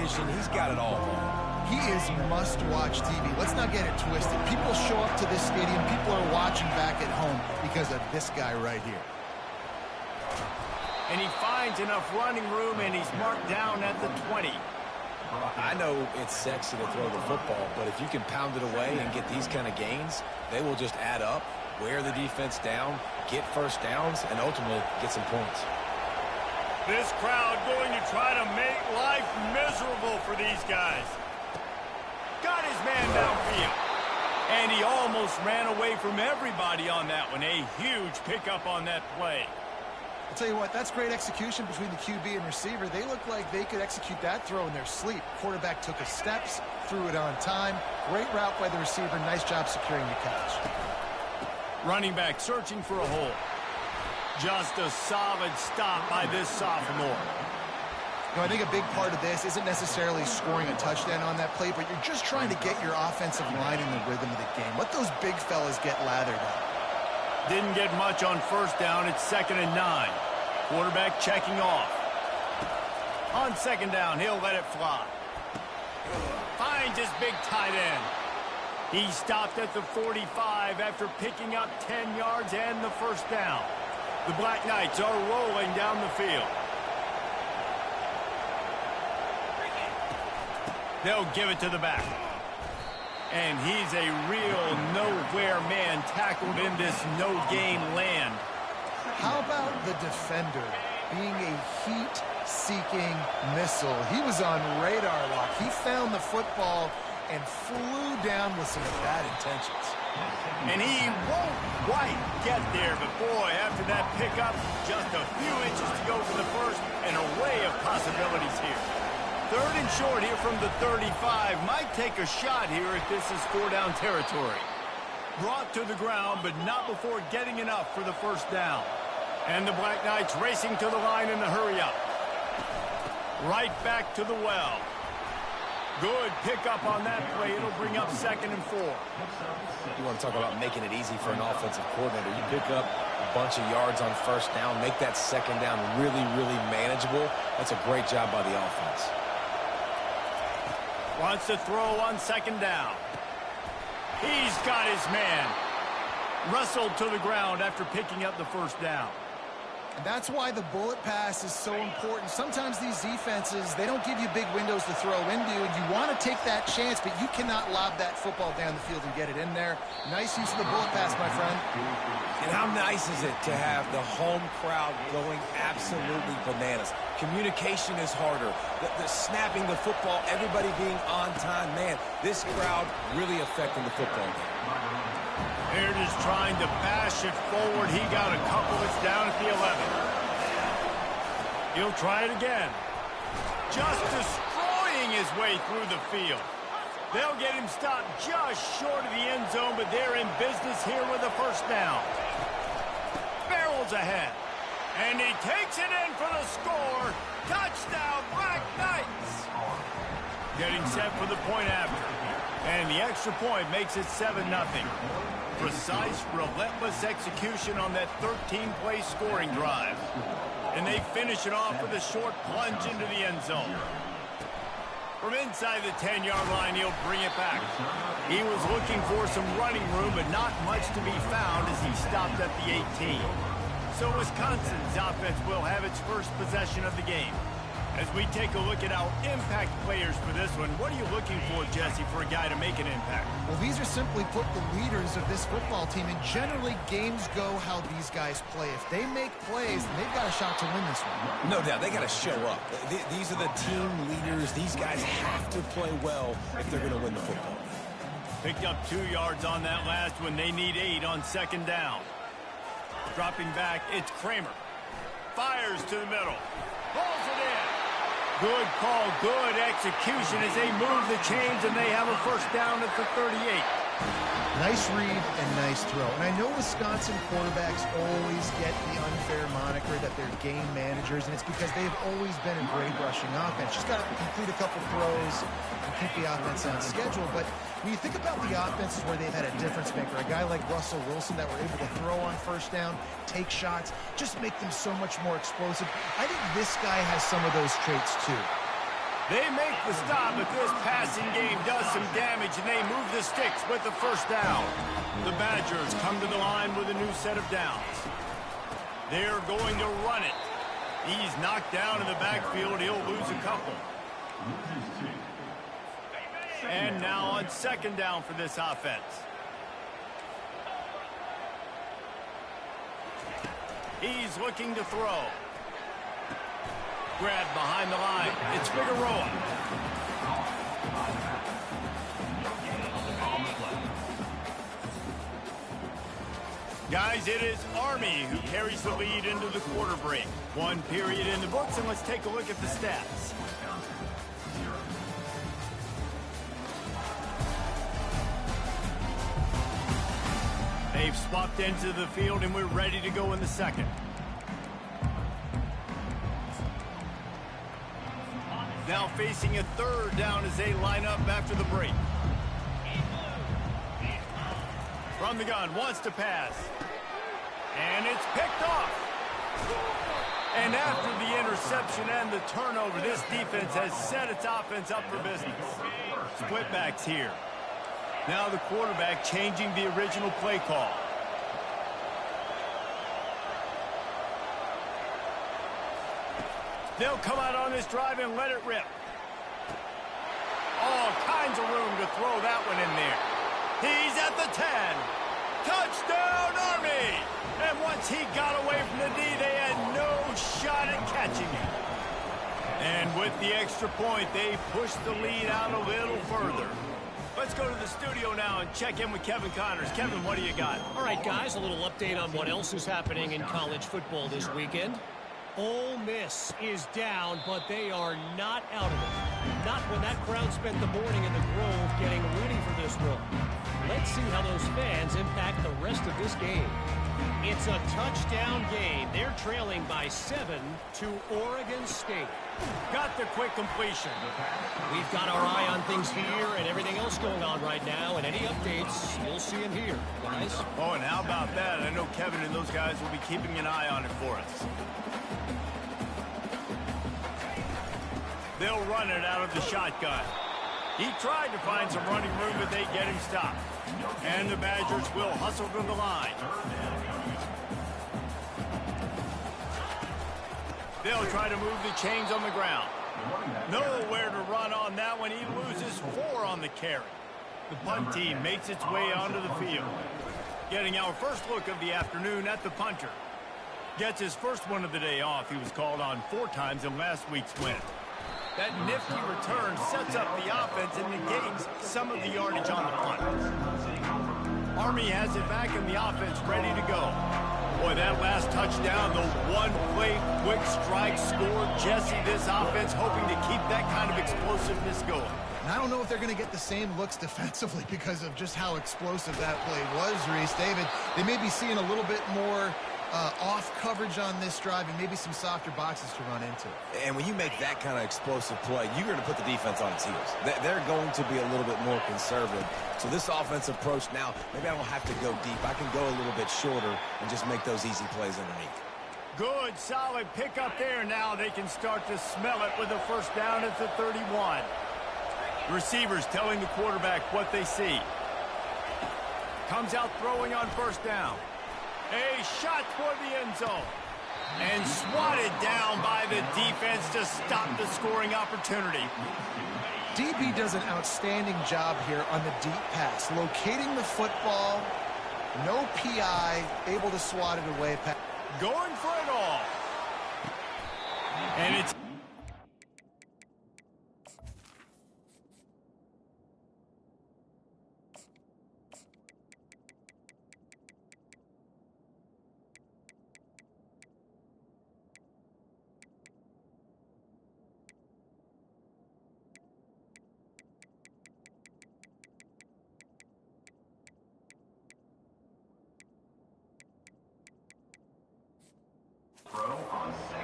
vision. He's got it all. He is must-watch TV. Let's not get it twisted. People show up to this stadium. People are watching back at home because of this guy right here. And he finds enough running room, and he's marked down at the 20. I know it's sexy to throw the football, but if you can pound it away and get these kind of gains, they will just add up, wear the defense down, get first downs, and ultimately get some points. This crowd going to try to make life miserable for these guys. Got his man downfield. And he almost ran away from everybody on that one. A huge pickup on that play. I'll tell you what, that's great execution between the QB and receiver. They look like they could execute that throw in their sleep. Quarterback took his steps, threw it on time. Great route by the receiver. Nice job securing the catch. Running back searching for a hole. Just a solid stop by this sophomore. You know, I think a big part of this isn't necessarily scoring a touchdown on that play, but you're just trying to get your offensive line in the rhythm of the game. Let those big fellas get lathered up. Didn't get much on first down. It's 2nd and 9. Quarterback checking off. On 2nd down, he'll let it fly. Finds his big tight end. He stopped at the 45 after picking up 10 yards and the first down. The Black Knights are rolling down the field. They'll give it to the back. And he's a real nowhere man tackled in this no-game land. How about the defender being a heat-seeking missile? He was on radar lock. He found the football and flew down with some bad intentions. And he won't quite get there, but boy, after that pickup, just a few inches to go for the first, and a array of possibilities here. 3rd and short here from the 35. Might take a shot here if this is 4-down territory. Brought to the ground, but not before getting enough for the first down. And the Black Knights racing to the line in the hurry-up. Right back to the well. Good pickup on that play. It'll bring up 2nd and 4. You want to talk about making it easy for an offensive coordinator. You pick up a bunch of yards on first down, make that 2nd down really, really manageable. That's a great job by the offense. Wants to throw on 2nd down. He's got his man. Wrestled to the ground after picking up the first down. And that's why the bullet pass is so important. Sometimes these defenses, they don't give you big windows to throw into, and you want to take that chance, but you cannot lob that football down the field and get it in there. Nice use of the bullet pass, my friend. And how nice is it to have the home crowd going absolutely bananas? Communication is harder. The snapping the football, everybody being on time. Man, this crowd really affecting the football game. Here it is trying to bash it forward. He got a couple. It's down at the 11. He'll try it again. Just destroying his way through the field. They'll get him stopped just short of the end zone, but they're in business here with a first down. Barrels ahead. And he takes it in for the score. Touchdown, Black Knights. Getting set for the point after. And the extra point makes it 7-0. Precise, relentless execution on that 13-play scoring drive. And they finish it off with a short plunge into the end zone. From inside the 10-yard line, he'll bring it back. He was looking for some running room, but not much to be found as he stopped at the 18. So Wisconsin's offense will have its first possession of the game. As we take a look at our impact players for this one, what are you looking for, Jesse, for a guy to make an impact? Well, these are simply put the leaders of this football team, and generally games go how these guys play. If they make plays, then they've got a shot to win this one. No doubt, they got to show up. These are the team leaders. These guys have to play well if they're going to win the football. Picked up 2 yards on that last one. They need 8 on 2nd down. Dropping back, it's Kramer. Fires to the middle. Pulls it in. Good call, good execution as they move the chains, and they have a first down at the 38. Nice read and nice throw. And I know Wisconsin quarterbacks always get the unfair moniker that they're game managers, and it's because they've always been a great rushing offense. Just got to complete a couple throws and keep the offense on schedule. But when you think about the offenses where they've had a difference maker, a guy like Russell Wilson that were able to throw on first down, take shots, just make them so much more explosive. I think this guy has some of those traits too. They make the stop, but this passing game does some damage, and they move the sticks with the first down. The Badgers come to the line with a new set of downs. They're going to run it. He's knocked down in the backfield. He'll lose a couple. And now on second down for this offense. He's looking to throw. Grab behind the line. It's Figueroa. Guys, it is Army who carries the lead into the quarter break. One period in the books, and let's take a look at the stats. They've swapped into the field, and we're ready to go in the second. Now facing a third down as they line up after the break. From the gun, wants to pass. And it's picked off. And after the interception and the turnover, this defense has set its offense up for business. Split backs here. Now the quarterback changing the original play call. They'll come out on this drive and let it rip. All kinds of room to throw that one in there. He's at the 10. Touchdown, Army! And once he got away from the D, they had no shot at catching him. And with the extra point, they pushed the lead out a little further. Let's go to the studio now and check in with Kevin Connors. Kevin, what do you got? All right, guys, a little update on what else is happening in college football this weekend. Ole Miss is down, but they are not out of it. Not when that crowd spent the morning in the Grove getting ready for this one. Let's see how those fans impact the rest of this game. It's a touchdown game. They're trailing by 7 to Oregon State. Got the quick completion. We've got our eye on things here and everything else going on right now, and any updates, you'll see them here, guys. Oh, and how about that? I know Kevin and those guys will be keeping an eye on it for us. They'll run it out of the shotgun. He tried to find some running room, but they get him stopped. And the Badgers will hustle to the line. They'll try to move the chains on the ground. Nowhere to run on that one. He loses 4 on the carry. The punt team makes its way onto the field. Getting our first look of the afternoon at the punter. Gets his first one of the day off. He was called on 4 times in last week's win. That nifty return sets up the offense and negates some of the yardage on the punt. Army has it back in the offense ready to go. Boy, that last touchdown, the one-play quick strike score. Jesse, this offense hoping to keep that kind of explosiveness going. And I don't know if they're going to get the same looks defensively because of just how explosive that play was, Reese. David, they may be seeing a little bit more off coverage on this drive and maybe some softer boxes to run into. And when you make that kind of explosive play, you're going to put the defense on its heels. They're going to be a little bit more conservative. So this offensive approach now, maybe I don't have to go deep. I can go a little bit shorter and just make those easy plays underneath. Good, solid pick up there. Now they can start to smell it with a first down at the 31. Receivers telling the quarterback what they see. Comes out throwing on first down. A shot toward the end zone. And swatted down by the defense to stop the scoring opportunity. DB does an outstanding job here on the deep pass. Locating the football, no PI, able to swat it away. Going for it all. And it's...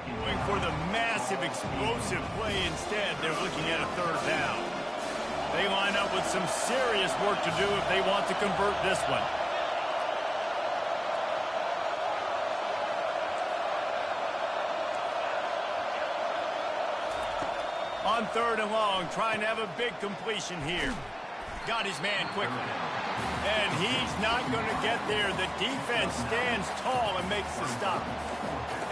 Going for the massive explosive play instead. They're looking at a third down. They line up with some serious work to do if they want to convert this one. On On 3rd and long, trying to have a big completion here. Got his man quickly. And he's not going to get there. The defense stands tall and makes the stop.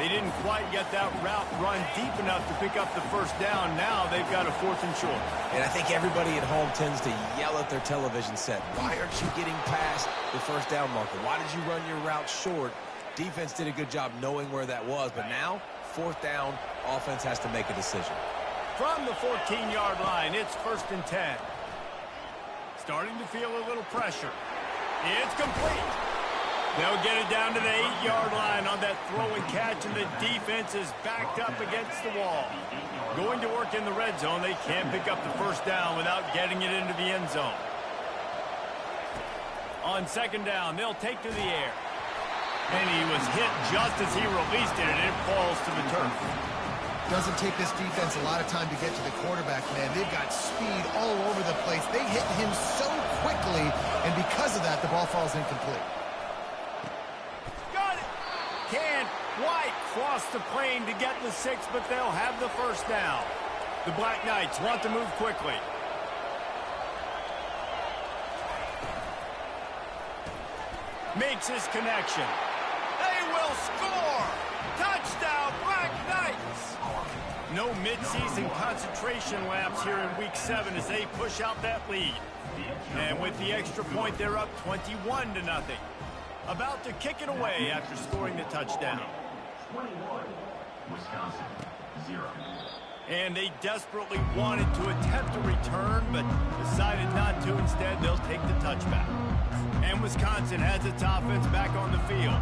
They didn't quite get that route run deep enough to pick up the first down. Now they've got a 4th and short. And I think everybody at home tends to yell at their television set. Why aren't you getting past the first down marker? Why did you run your route short? Defense did a good job knowing where that was. But now, 4th down, offense has to make a decision. From the 14-yard line, it's 1st and 10. Starting to feel a little pressure. It's complete. They'll get it down to the 8-yard line on that throw and catch, and the defense is backed up against the wall. Going to work in the red zone, they can't pick up the first down without getting it into the end zone. On 2nd down, they'll take to the air. And he was hit just as he released it, and it falls to the turf. Doesn't take this defense a lot of time to get to the quarterback, man. They've got speed all over the place. They hit him so quickly, and because of that, the ball falls incomplete. Got it! Can't quite cross the plane to get the 6, but they'll have the first down. The Black Knights want to move quickly. Makes his connection. They will score! Touchdown, Black Knights! No mid-season concentration laps here in Week 7 as they push out that lead. And with the extra point, they're up 21-0. About to kick it away after scoring the touchdown. 21, Wisconsin, 0. And they desperately wanted to attempt a return, but decided not to. Instead, they'll take the touchback. And Wisconsin has its offense back on the field.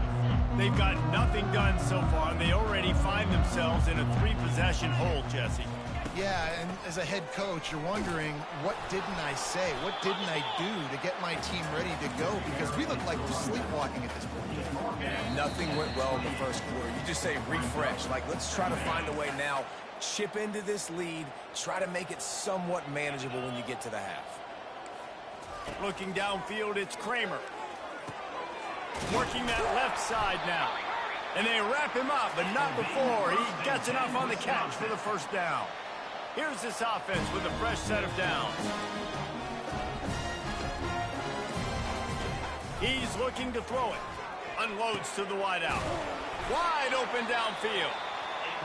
They've got nothing done so far, and they already find themselves in a 3-possession hole, Jesse. Yeah, and as a head coach, you're wondering, what didn't I say? What didn't I do to get my team ready to go? Because we look like we're sleepwalking at this point. Nothing went well in the first quarter. You just say refresh. Like, let's try to find a way now. Chip into this lead. Try to make it somewhat manageable when you get to the half. Looking downfield, it's Kramer. Working that left side now. And they wrap him up, but not before he gets enough on the catch for the first down. Here's this offense with a fresh set of downs. He's looking to throw it. Unloads to the wideout. Wide open downfield.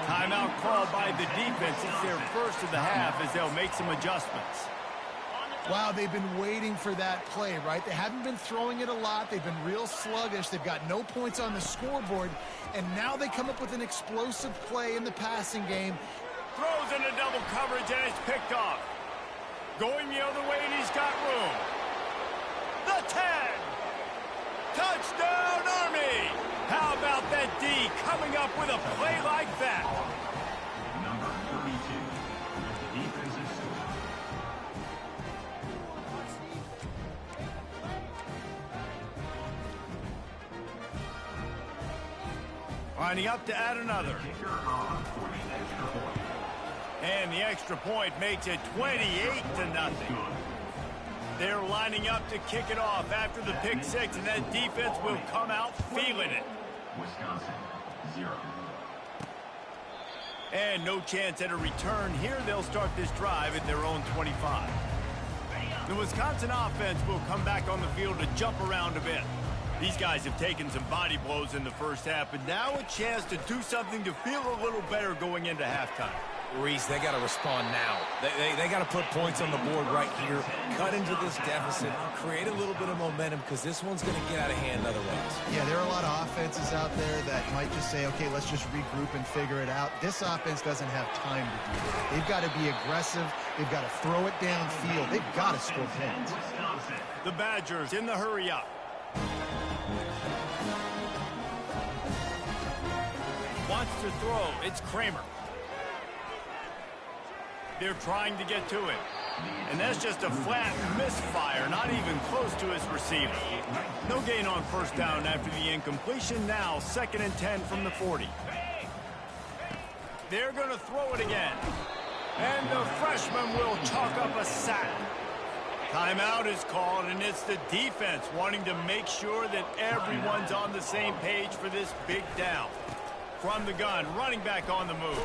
Timeout called by the defense. It's their first of the half as they'll make some adjustments. Wow, they've been waiting for that play, right? They haven't been throwing it a lot. They've been real sluggish. They've got no points on the scoreboard. And now they come up with an explosive play in the passing game. Throws into double coverage, and it's picked off. Going the other way, and he's got room. The 10. Touchdown, Army! How about that D coming up with a play like that? Number 32, defensive score. Lining up to add another. Kicker on for the extra point. And the extra point makes it 28-0. They're lining up to kick it off after the pick 6, and that defense will come out feeling it. Wisconsin, 0. And no chance at a return here. They'll start this drive at their own 25. The Wisconsin offense will come back on the field to jump around a bit. These guys have taken some body blows in the first half, but now a chance to do something to feel a little better going into halftime. Reese, they got to respond now. They got to put points on the board right here, cut into this deficit, create a little bit of momentum, because this one's going to get out of hand otherwise. Yeah, there are a lot of offenses out there that might just say, okay, let's just regroup and figure it out. This offense doesn't have time to do that. They've got to be aggressive. They've got to throw it downfield. They've got to score points. The Badgers in the hurry up. Wants to throw. It's Kramer. They're trying to get to him. And that's just a flat misfire, not even close to his receiver. No gain on first down after the incompletion. Now 2nd and 10 from the 40. They're going to throw it again. And the freshman will chalk up a sack. Timeout is called, and it's the defense wanting to make sure that everyone's on the same page for this big down. From the gun, running back on the move.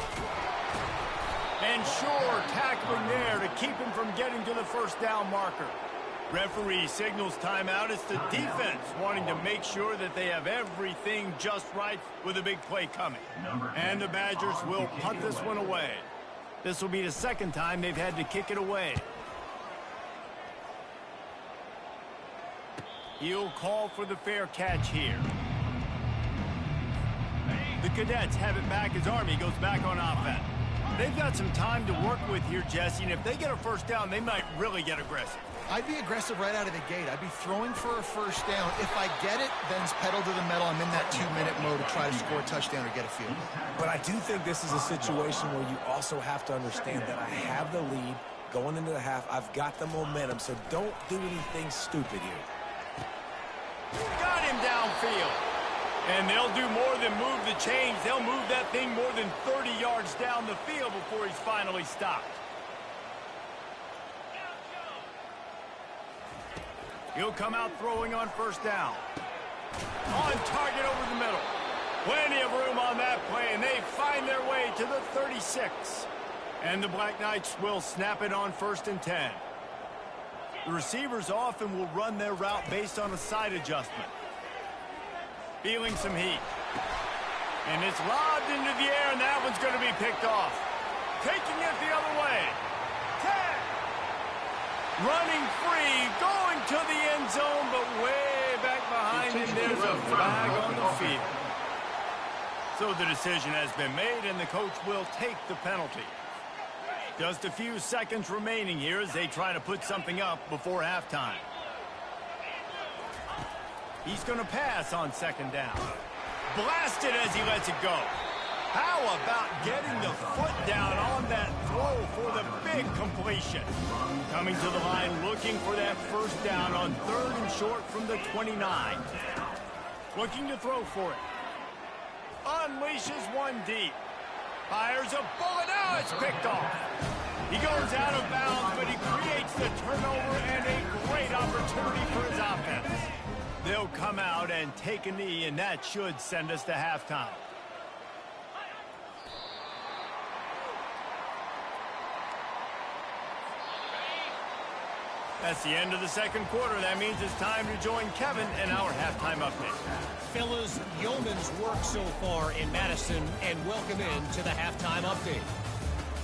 And sure, tackling there to keep him from getting to the first down marker. Referee signals timeout. It's the defense wanting to make sure that they have everything just right with a big play coming. And the Badgers will punt this one away. This will be the second time they've had to kick it away. He'll call for the fair catch here. The Cadets have it back as Army goes back on offense. They've got some time to work with here, Jesse, and if they get a first down, they might really get aggressive. I'd be aggressive right out of the gate. I'd be throwing for a first down. If I get it, then it's pedal to the metal. I'm in that 2-minute mode to try to score a touchdown or get a field goal. But I do think this is a situation where you also have to understand that I have the lead going into the half. I've got the momentum, so don't do anything stupid here. Got him downfield. And they'll do more than move the chains. They'll move that thing more than 30 yards down the field before he's finally stopped. He'll come out throwing on first down. On target over the middle. Plenty of room on that play, and they find their way to the 36. And the Black Knights will snap it on 1st and 10. The receivers often will run their route based on a side adjustment. Feeling some heat. And it's lobbed into the air, and that one's going to be picked off. Taking it the other way. 10. Running free, going to the end zone, but way back behind him, there's a flag on the field. So the decision has been made, and the coach will take the penalty. Just a few seconds remaining here as they try to put something up before halftime. He's going to pass on 2nd down. Blasted as he lets it go. How about getting the foot down on that throw for the big completion? Coming to the line looking for that first down on 3rd and short from the 29. Looking to throw for it. Unleashes one deep. Fires a bullet. Now it's picked off. He goes out of bounds, but he creates the turnover and a great opportunity for his offense. They'll come out and take a knee, and that should send us to halftime. That's the end of the 2nd quarter. That means it's time to join Kevin in our halftime update. Fellas, yeoman's work so far in Madison, and welcome in to the halftime update.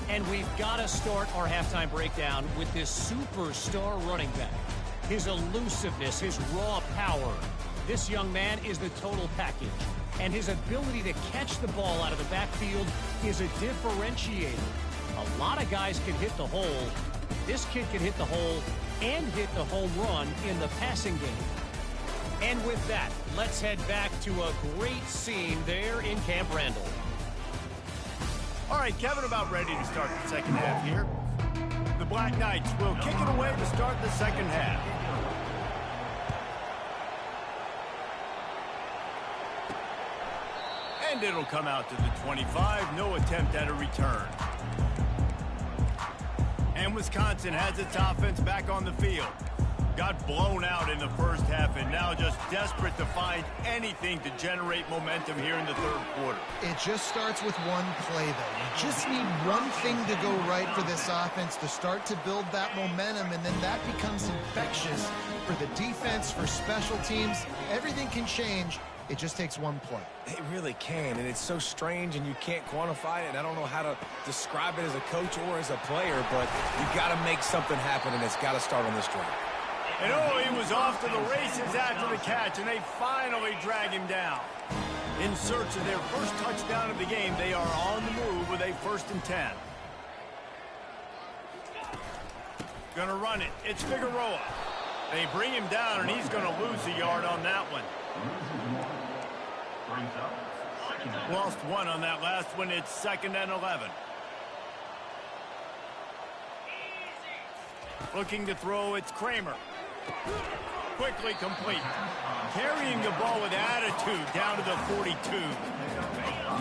And we've got to start our halftime breakdown with this superstar running back. His elusiveness, his raw power. This young man is the total package. And his ability to catch the ball out of the backfield is a differentiator. A lot of guys can hit the hole. This kid can hit the hole and hit the home run in the passing game. And with that, let's head back to a great scene there in Camp Randall. All right, Kevin, about ready to start the second half here. The Black Knights will kick it away to start the second half. And it'll come out to the 25. No attempt at a return. And Wisconsin has its offense back on the field. Got blown out in the first half and now just desperate to find anything to generate momentum here in the 3rd quarter. It just starts with one play, though. You just need one thing to go right for this offense to start to build that momentum, and then that becomes infectious for the defense, for special teams. Everything can change. It just takes one play. It really can, and it's so strange, and you can't quantify it, and I don't know how to describe it as a coach or as a player, but you've got to make something happen, and it's got to start on this drive. And oh, he was off to the races after the catch, and they finally drag him down. In search of their first touchdown of the game, they are on the move with a 1st and 10. Gonna run it. It's Figueroa. They bring him down, and he's gonna lose a yard on that one. Lost one on that last one. It's 2nd and 11. Looking to throw, it's Kramer. Quickly complete. Carrying the ball with attitude down to the 42.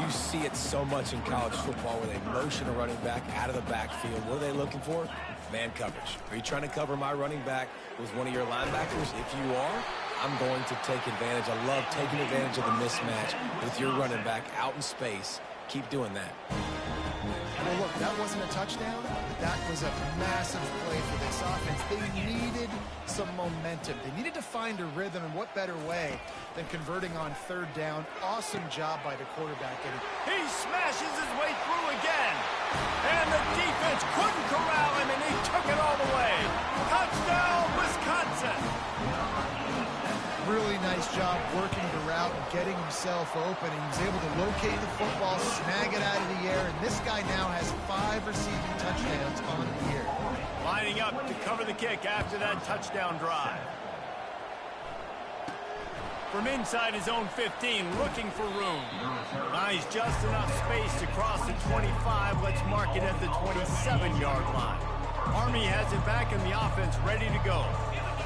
You see it so much in college football where they motion a running back out of the backfield. What are they looking for? Man coverage. Are you trying to cover my running back with one of your linebackers? If you are, I'm going to take advantage. I love taking advantage of the mismatch with your running back out in space. Keep doing that. Well, look, that wasn't a touchdown, but that was a massive play for this offense. They needed some momentum. They needed to find a rhythm, and what better way than converting on third down. Awesome job by the quarterback. He smashes his way through again. And the defense couldn't corral him, and he took it all the way. Touchdown, Wisconsin. Really nice job working the route and getting himself open. And he was able to locate the football, snag it out of the air, and this guy now has 5 receiving touchdowns on the year. Lining up to cover the kick after that touchdown drive. From inside his own 15, looking for room. Nice, just enough space to cross the 25. Let's mark it at the 27-yard line. Army has it back in the offense, ready to go.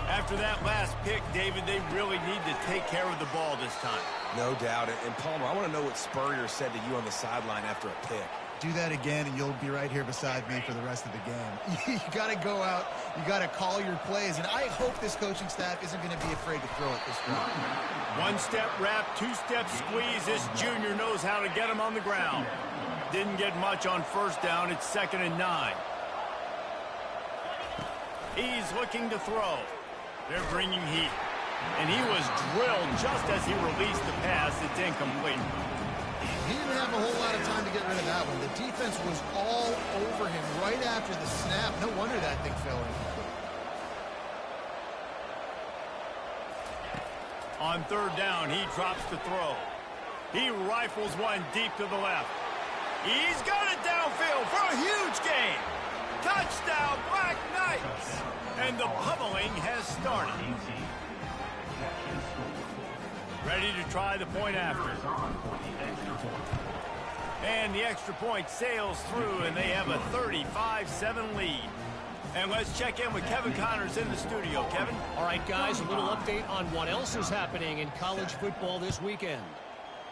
After that last pick, David, they really need to take care of the ball this time. No doubt. And Palmer, I want to know what Spurrier said to you on the sideline after a pick. Do that again, and you'll be right here beside me for the rest of the game. You got to go out. You got to call your plays, and I hope this coaching staff isn't going to be afraid to throw it this way. One-step wrap, two-step squeeze. This junior knows how to get him on the ground. Didn't get much on first down. It's 2nd and 9. He's looking to throw. They're bringing heat. And he was drilled just as he released the pass. It's incomplete. He didn't have a whole lot of time to get rid of that one. The defense was all over him right after the snap. No wonder that thing fell in. On third down, he drops to throw. He rifles one deep to the left. He's got it downfield for a huge gain. Touchdown, Black Knights. And the pummeling has started. Ready to try the point after. And the extra point sails through, and they have a 35-7 lead. And let's check in with Kevin Connors in the studio. Kevin? All right, guys, a little update on what else is happening in college football this weekend.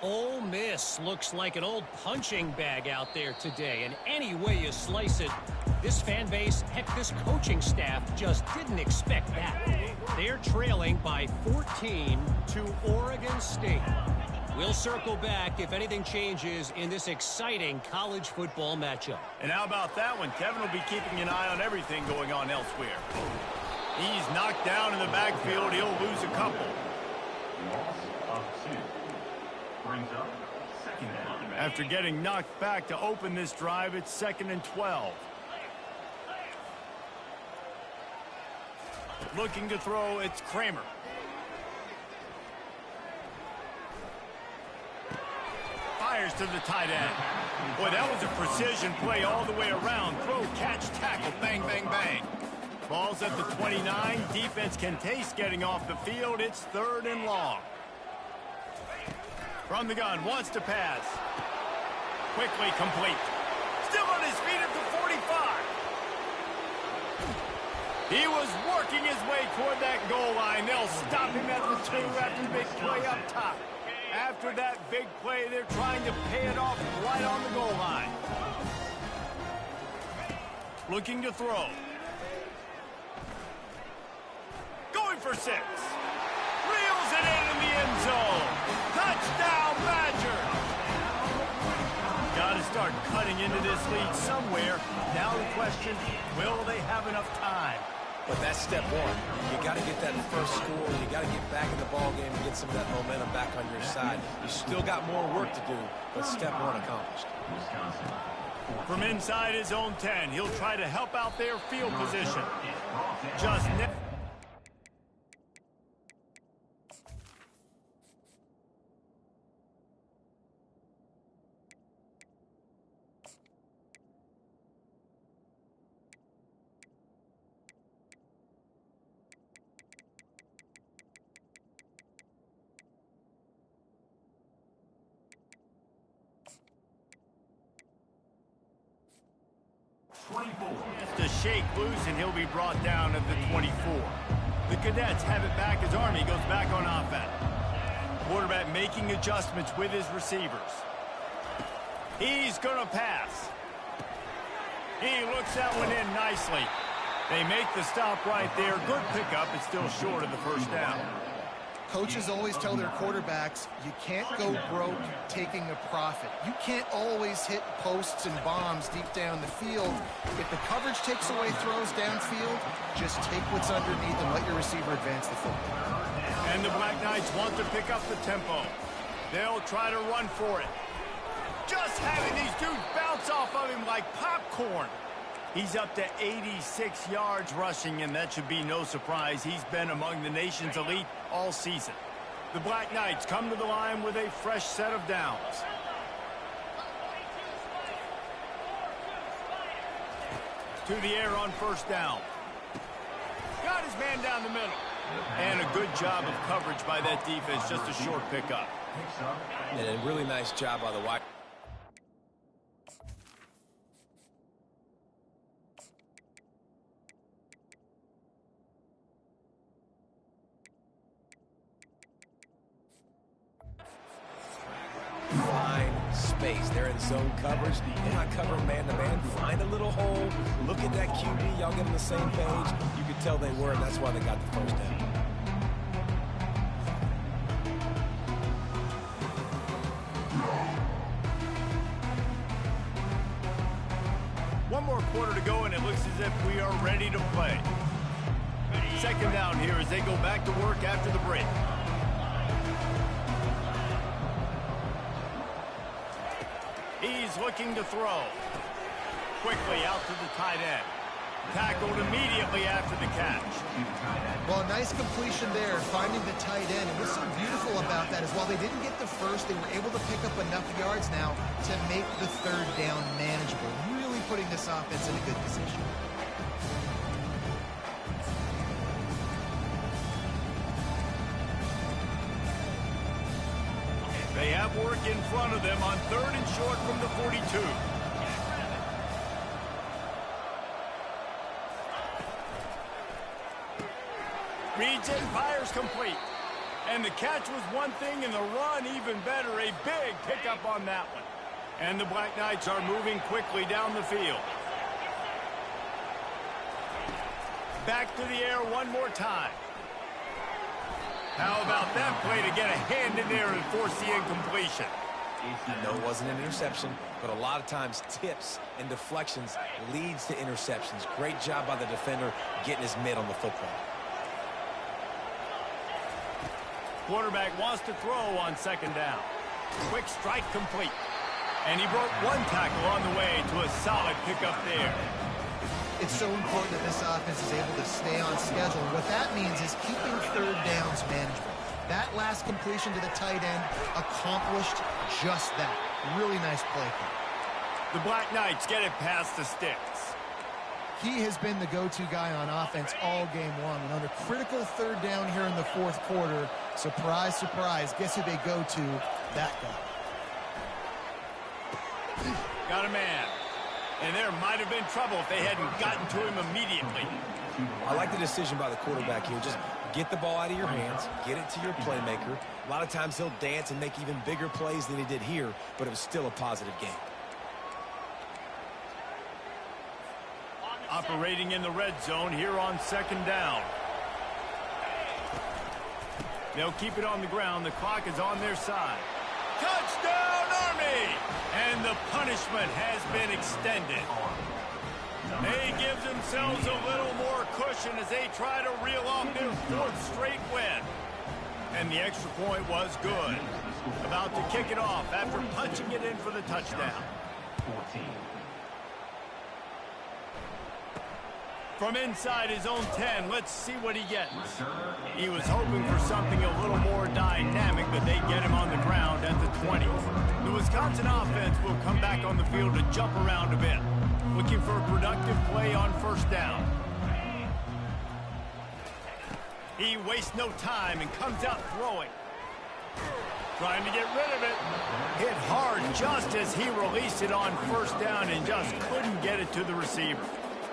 Ole Miss looks like an old punching bag out there today, and any way you slice it, this fan base, heck, this coaching staff just didn't expect that. They're trailing by 14 to Oregon State. We'll circle back if anything changes in this exciting college football matchup. And how about that one? Kevin will be keeping an eye on everything going on elsewhere. He's knocked down in the backfield. He'll lose a couple. Loss of 2. Brings up 2nd down. After getting knocked back to open this drive, it's 2nd and 12. Looking to throw, it's Kramer. Fires to the tight end. Boy, that was a precision play all the way around. Throw, catch, tackle, bang, bang, bang. Ball's at the 29. Defense can taste getting off the field. It's 3rd and long. From the gun, wants to pass. Quickly complete. Still on his feet at the 45. He was working his way toward that goal line. They'll stop him at the 2 after the big play up top. After that big play, they're trying to pay it off right on the goal line. Looking to throw. Going for 6. Reels it in the end zone. Touchdown, Badgers. Got to start cutting into this lead somewhere. Now the question, will they have enough time? But that's step one. You got to get that first score. You got to get back in the ball game and get some of that momentum back on your side. You still got more work to do, but step one accomplished. From inside his own 10, he'll try to help out their field position. Just to shake loose, and he'll be brought down at the 24. The Cadets have it back as Army goes back on offense. Quarterback making adjustments with his receivers. He's going to pass. He looks that one in nicely. They make the stop right there. Good pickup. It's still short of the first down. Coaches always tell their quarterbacks, you can't go broke taking a profit. You can't always hit posts and bombs deep down the field. If the coverage takes away throws downfield, just take what's underneath and let your receiver advance the football. And the Black Knights want to pick up the tempo. They'll try to run for it. Just having these dudes bounce off of him like popcorn. He's up to 86 yards rushing, and that should be no surprise. He's been among the nation's elite all season. The Black Knights come to the line with a fresh set of downs. To the air on first down. Got his man down the middle. And a good job of coverage by that defense, just a short pickup. And a really nice job by the wide. Find space. They're in zone coverage. They're not covering man-to-man. Find a little hole. Look at that QB. Y'all get on the same page. You could tell they were, and that's why they got the first down. One more quarter to go, and it looks as if we are ready to play. Second down here as they go back to work after the break. He's looking to throw. Quickly out to the tight end. Tackled immediately after the catch. Well, a nice completion there, finding the tight end. And what's so beautiful about that is while they didn't get the first, they were able to pick up enough yards now to make the third down manageable. Really putting this offense in a good position. They have work in front of them on third and short from the 42. Reads it, fires complete. And the catch was one thing, and the run even better. A big pickup on that one. And the Black Knights are moving quickly down the field. Back to the air one more time. How about that play to get a hand in there and force the incompletion? No, it wasn't an interception, but a lot of times tips and deflections leads to interceptions. Great job by the defender getting his mitt on the football. Quarterback wants to throw on second down. Quick strike complete. And he broke one tackle on the way to a solid pickup there. It's so important that this offense is able to stay on schedule. What that means is keeping third downs manageable. That last completion to the tight end accomplished just that. Really nice play. The Black Knights get it past the sticks. He has been the go-to guy on offense all game long. And on a critical third down here in the fourth quarter, surprise, surprise, guess who they go to? That guy. Got a man. And there might have been trouble if they hadn't gotten to him immediately. I like the decision by the quarterback here. Just get the ball out of your hands, get it to your playmaker. A lot of times he'll dance and make even bigger plays than he did here, but it was still a positive game. Operating in the red zone here on second down. They'll keep it on the ground. The clock is on their side. Touchdown, Army! And the punishment has been extended. They give themselves a little more cushion as they try to reel off their fourth straight win. And the extra point was good. About to kick it off after punching it in for the touchdown. 14. From inside his own 10, let's see what he gets. He was hoping for something a little more dynamic, but they get him on the ground at the 20. The Wisconsin offense will come back on the field to jump around a bit, looking for a productive play on first down. He wastes no time and comes out throwing. Trying to get rid of it. Hit hard just as he released it on first down and just couldn't get it to the receiver.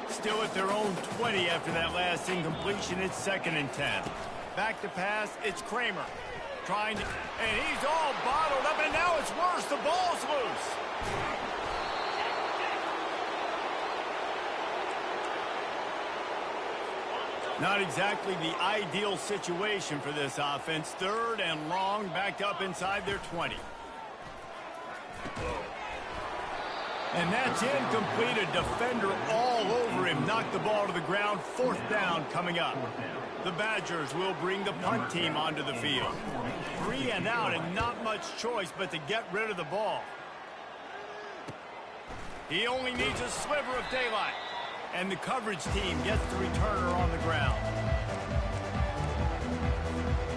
Still at their own 20 after that last incompletion. It's 2nd and 10. Back to pass, it's Kramer. Trying to, and he's all bottled up, and now it's worse. The ball's loose. Not exactly the ideal situation for this offense. 3rd and long, backed up inside their 20. And that's incomplete. A defender all over him. Knocked the ball to the ground. 4th down coming up. The Badgers will bring the punt team onto the field. 3 and out and not much choice but to get rid of the ball. He only needs a sliver of daylight. And the coverage team gets the returner on the ground.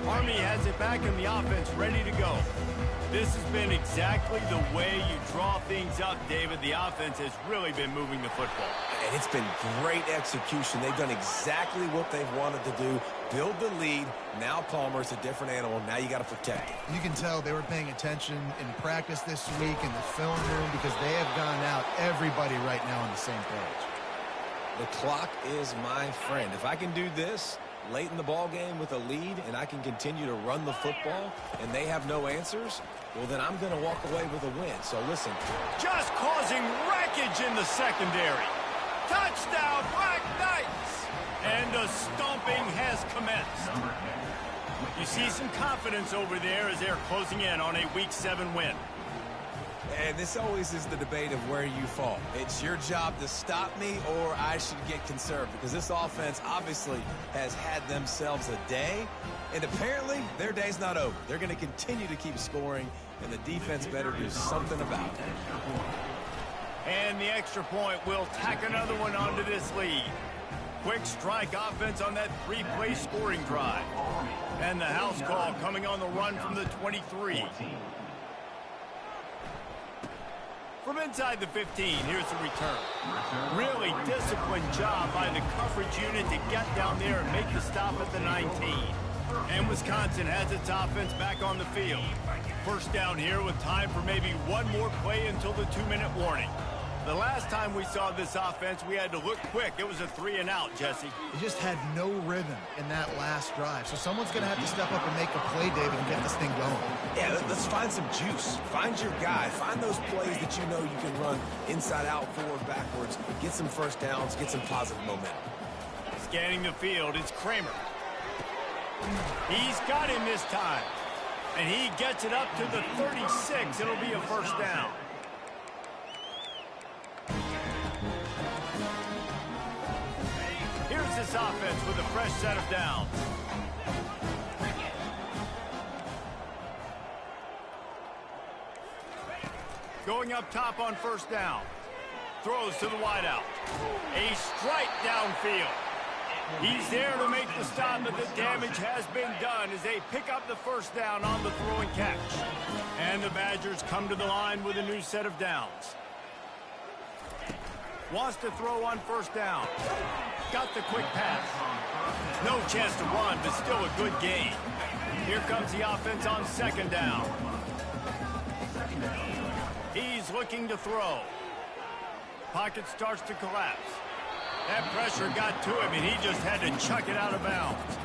Army has it back in the offense, ready to go. This has been exactly the way you draw things up, David. The offense has really been moving the football. And it's been great execution. They've done exactly what they've wanted to do. Build the lead. Now Palmer's a different animal. Now you got to protect it. You can tell they were paying attention in practice this week in the film room because they have gone out everybody right now on the same page. The clock is my friend. If I can do this late in the ball game with a lead and I can continue to run the football and they have no answers, well, then I'm going to walk away with a win. So listen. Just causing wreckage in the secondary. Touchdown, Black Knights! And the stomping has commenced. You see some confidence over there as they're closing in on a Week 7 win. And this always is the debate of where you fall. It's your job to stop me or I should get conservative because this offense obviously has had themselves a day. And apparently their day's not over. They're going to continue to keep scoring and the defense better do something about it. And the extra point will tack another one onto this lead. Quick strike offense on that 3-play scoring drive. And the house call coming on the run from the 23. From inside the 15, here's the return. Really disciplined job by the coverage unit to get down there and make the stop at the 19. And Wisconsin has its offense back on the field. First down here with time for maybe one more play until the 2-minute warning. The last time we saw this offense, we had to look quick. It was a 3 and out, Jesse. They just had no rhythm in that last drive. So someone's going to have to step up and make a play, David, and get this thing going. Yeah, let's find some juice. Find your guy. Find those plays that you know you can run inside out, forward, backwards. Get some first downs. Get some positive momentum. Scanning the field, it's Kramer. He's got him this time. And he gets it up to the 36. It'll be a first down. Here's this offense with a fresh set of downs. Going up top on first down. Throws to the wideout. A strike downfield. He's there to make the stop, but the damage has been done as they pick up the first down on the throw and catch. And the Badgers come to the line with a new set of downs. Wants to throw on first down. Got the quick pass. No chance to run, but still a good gain. Here comes the offense on second down. He's looking to throw. Pocket starts to collapse. That pressure got to him, and he just had to chuck it out of bounds.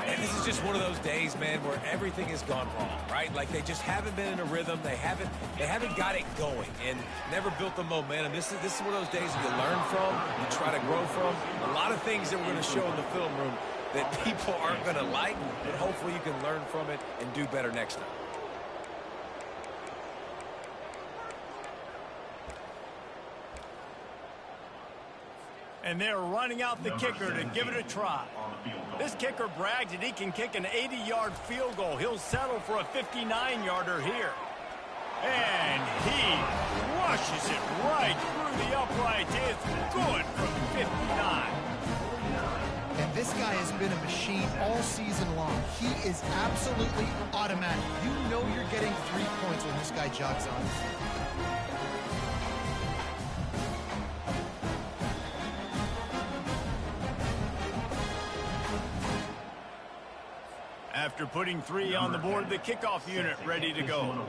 And this is just one of those days, man, where everything has gone wrong, right? Like they just haven't been in a rhythm. They haven't got it going and never built the momentum. This is one of those days you learn from, you try to grow from. A lot of things that we're going to show in the film room that people aren't going to like, but hopefully you can learn from it and do better next time. And they're running out the kicker to give it a try. This kicker brags that he can kick an 80-yard field goal. He'll settle for a 59-yarder here. And he rushes it right through the uprights. It's good from 59. And this guy has been a machine all season long. He is absolutely automatic. You know you're getting 3 points when this guy jogs on the field. After putting 3 on the board, the kickoff unit ready to go.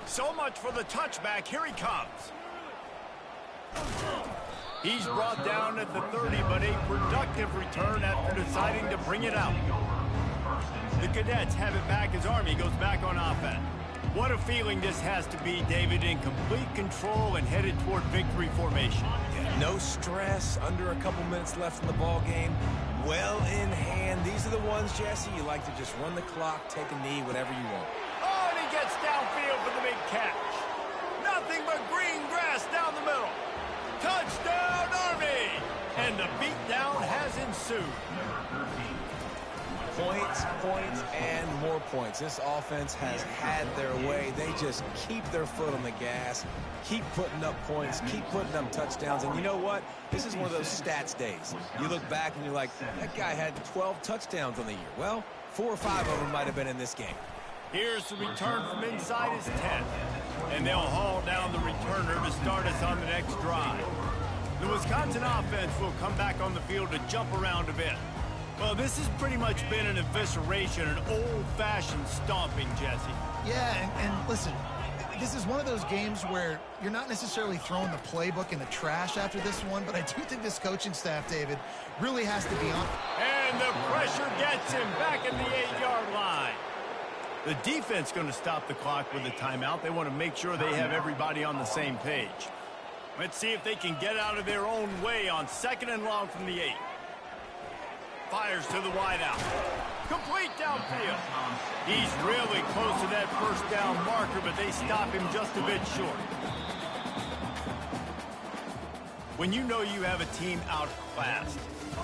So much for the touchback. Here he comes. He's brought down at the 30, but a productive return after deciding to bring it out. The Cadets have it back as Army goes back on offense. What a feeling this has to be, David, in complete control and headed toward victory formation. Yeah, no stress, under a couple minutes left in the ball game, well in hand. These are the ones, Jesse, you like to just run the clock, take a knee, whatever you want. Oh, and he gets downfield for the big catch. Nothing but green grass down the middle. Touchdown, Army! And the beatdown has ensued. Points, points, and more points. This offense has had their way. They just keep their foot on the gas, keep putting up points, keep putting up touchdowns. And you know what? This is one of those stats days. You look back and you're like, that guy had 12 touchdowns on the year. Well, 4 or 5 of them might have been in this game. Here's the return from inside his 10. And they'll haul down the returner to start us on the next drive. The Wisconsin offense will come back on the field to jump around a bit. Well, this has pretty much been an evisceration, an old-fashioned stomping, Jesse. Yeah, and listen, this is one of those games where you're not necessarily throwing the playbook in the trash after this one, but I do think this coaching staff, David, really has to be on. And the pressure gets him back at the 8-yard line. The defense going to stop the clock with a timeout. They want to make sure they have everybody on the same page. Let's see if they can get out of their own way on 2nd and long from the 8. Fires to the wideout. Complete downfield. He's really close to that first down marker, but they stop him just a bit short. When you know you have a team outclassed,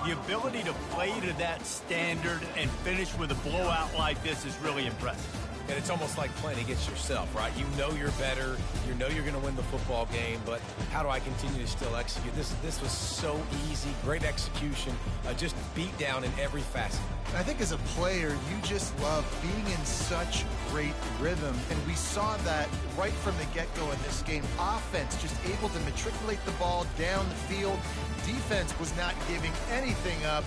the ability to play to that standard and finish with a blowout like this is really impressive. And it's almost like playing against yourself, right? You know you're better. You know you're going to win the football game, but how do I continue to still execute? This was so easy. Great execution. Just beat down in every facet. I think as a player, you just love being in such great rhythm, and we saw that right from the get-go in this game. Offense just able to matriculate the ball down the field. Defense was not giving anything up.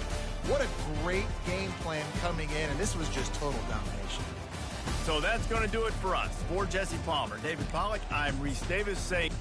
What a great game plan coming in, and this was just total domination. So that's going to do it for us. For Jesse Palmer, David Pollack, I'm Reese Davis saying...